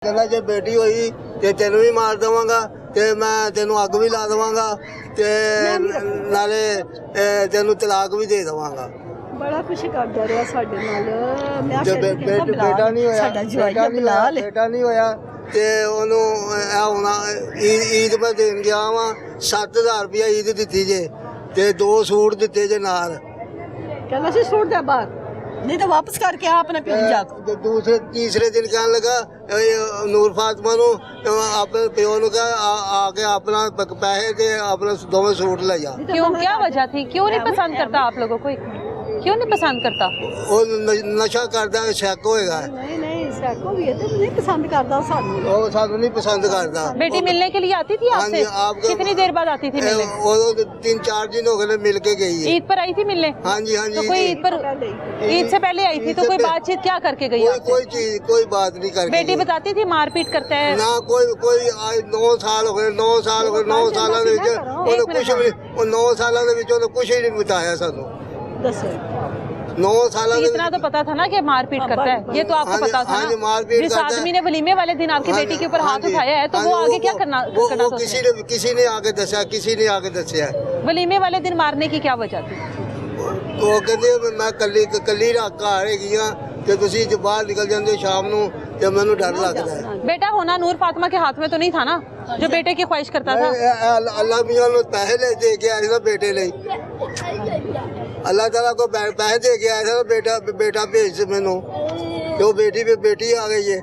कहना जो बेटी हुई ते तेन भी मार देवांगा ते मैं तेन अग भी ला देवांगा ते नाले तेन तलाक भी दे देवांगा। बड़ा कुछ करदा रहा साडे नाल। मैं बेटा नहीं होया बेटा नहीं होया ते ओनू होना ईद मैं देन गया वा 7000 रुपया ईद दित्ती जे ते 2 सूट दिते जे नाल। कहना सी सूट दे बाहर नहीं तो वापस करके आ अपने प्यो जाके। दूसरे तीसरे दिन कहने लगा नूर फातिमा नू अपने प्यो नू कहा आके अपना पैसे दे अपना दोवें सूट ले जा। क्यों, क्या वजह थी? क्यों नहीं पसंद करता आप लोगों को? क्यों नहीं पसंद करता? वो नशा करदा है, शक होएगा। नहीं नहीं शक हो गया तो नहीं पसंद करदा सानू। वो सानू नहीं पसंद करदा। बेटी मिलने के लिए आती थी आपसे? कितनी देर बाद आती थी मिलने? वो 3-4 दिन हो गए मिल के गई है। ईद पर आई थी मिलने? हाँ जी हाँ जी। तो कोई ईद से पहले आई थी तो कोई बातचीत क्या करके गई? कोई चीज कोई बात नहीं करके। बेटी बताती थी मारपीट करता है ना कोई 9 साल हो गए 9 साल हो गए 9 सालों ਦੇ ਵਿੱਚ ਉਹਨੇ ਕੁਝ ਵੀ ਉਹ 9 ਸਾਲਾਂ ਦੇ ਵਿੱਚ ਉਹਨੇ ਕੁਝ ਹੀ ਨਹੀਂ ਬਤਾਇਆ ਸਾਨੂੰ। दसो 9 साल इतना तो पता था ना कि मारपीट करता है, ये तो आपको पता था ना। जिस आदमी ने वलीमे वाले दिन आपकी बेटी के ऊपर हाथ उठाया है तो वो आगे क्या करना किसी ने आके दसा किसी ने आके दसिया। वलीमे वाले दिन मारने की क्या वजह थी? वो कहते मैं कली घर हैगी हाँ ते तुसी जो बाहर निकल जाते शाम नू ते मैनू डर लगता है। बेटा होना नूर फातिमा के हाथ में तो नहीं था ना जो बेटे की ख्वाहिश करता था? अल्लाह मियां नू पैसे दे के आए ना बेटे लिए। अल्लाह ताला को पैसे दे के आया था बेटा भेज मैनू तो बेटी आ गई है।